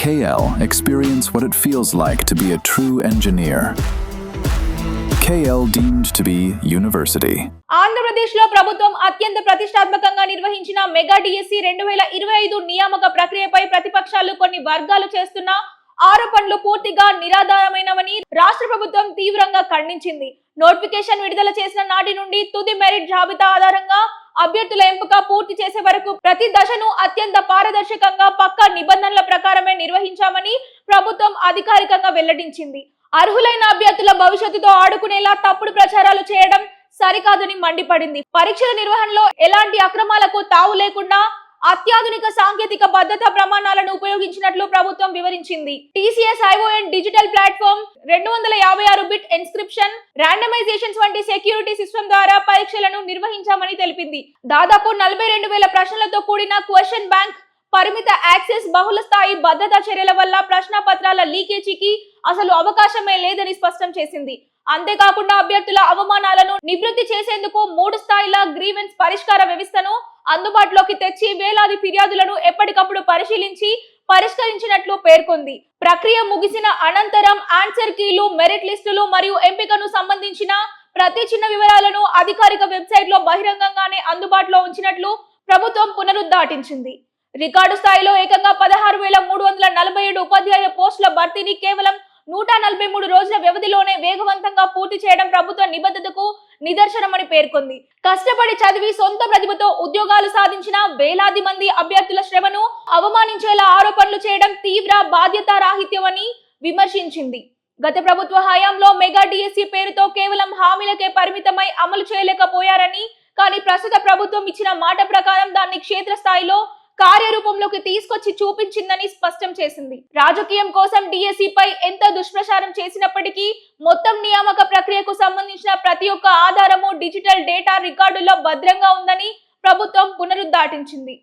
KL experience what it feels like to be a true engineer. KL deemed to be university. Andhra Pradesh లో ప్రభుత్వం అత్యంత ప్రతిష్టాత్మకంగా నిర్వహించిన mega DSC 2025 నియామక ప్రక్రియపై ప్రతిపక్షాలు కొన్ని వర్గాలు చేస్తున్న ఆరోపణలు పూర్తిగా నిరాధారమైనవని రాష్ట్ర ప్రభుత్వం తీవ్రంగా ఖండించింది. నోటిఫికేషన్ విడుదల చేసిన నాటి నుండి తుది మెరిట్ జాబితా ఆధారంగా అభ్యర్థుల ఎంపిక పూర్తి చేసే వరకు ప్రతి దశను అత్యంత పారదర్శకంగా పక్కా నిబంధనల ప్రకారమే నిర్వహించామని ప్రభుత్వం అధికారికంగా వెల్లడించింది. అర్హులైన అభ్యర్థుల భవిష్యత్తుతో ఆడుకునేలా తప్పుడు ప్రచారాలు చేయడం సరికాదని మండిపడింది. పరీక్షల నిర్వహణలో ఎలాంటి అక్రమాలకు తావు లేకుండా అత్యాధునిక సాంకేతిక భద్రతా ప్రమాణాలను ఉపయోగించినట్లు ప్రభుత్వం వివరించింది. TCS iON digital platform, 256 bit encryption, randomisations వంటి సెక్యూరిటీ సిస్టమ్ ద్వారా పరీక్షలను నిర్వహించామని తెలిపింది. దాదాపు 42,000 ప్రశ్నలతో కూడిన క్వశ్చన్ బ్యాంక్, పరిమిత యాక్సెస్, బహుళ స్థాయి భద్రతా చర్యల వల్ల ప్రశ్నపత్రాల లీకేజీకి అసలు అవకాశమే లేదని స్పష్టం చేసింది. అంతేకాకుండా అభ్యర్థుల అవమానాలను నివృత్తి చేసేందుకు 3 స్థాయిల గ్రీవెన్స్ పరిష్కార వ్యవస్థను అందుబాటులోకి తెచ్చి వేలాది ఫిర్యాదులను ఎప్పటికప్పుడు పరిశీలించి పరిష్కరించినట్లు పేర్కొంది. ప్రక్రియ ముగిసిన అనంతరం ఆన్సర్ కీలు, మెరిట్ లిస్టులు మరియు ఎంపికను సంబంధించిన ప్రతి చిన్న వివరాలను అధికారిక వెబ్సైట్ లో బహిరంగంగానే అందుబాటులో ఉంచినట్లు ప్రభుత్వం పునరుద్ఘాటించింది. రికార్డు స్థాయిలో ఏకంగా 16,347 ఉపాధ్యాయ పోస్టుల భర్తీని కేవలం 143 రోజుల వ్యవధిలోనే వేగవంతంగా పూర్తి చేయడం ప్రభుత్వ నిబద్ధతకు నిదర్శనమని పేర్కొంది. కష్టపడి చదివి సొంత ప్రతిభతో ఉద్యోగాలు సాధించిన వేలాది మంది అభ్యర్థుల శ్రమను అవమానించేలా ఆరోపణలు చేయడం తీవ్ర బాధ్యతారాహిత్యమని విమర్శించింది. గత ప్రభుత్వ హయాంలో మెగా డిఎస్సి పేరుతో కేవలం హామీలకే పరిమితమై అమలు చేయలేకపోయారని, కానీ ప్రస్తుత ప్రభుత్వం ఇచ్చిన మాట ప్రకారం దాన్ని క్షేత్రస్థాయిలో కార్యరూపంలోకి తీసుకొచ్చి చూపించిందని స్పష్టం చేసింది. రాజకీయం కోసం డిఎస్సి పై ఎంత దుష్ప్రచారం చేసినప్పటికీ మొత్తం నియామక ప్రక్రియకు సంబంధించిన ప్రతి ఒక్క ఆధారము డిజిటల్ డేటా రికార్డుల్లో భద్రంగా ఉందని ప్రభుత్వం పునరుద్ఘాటించింది.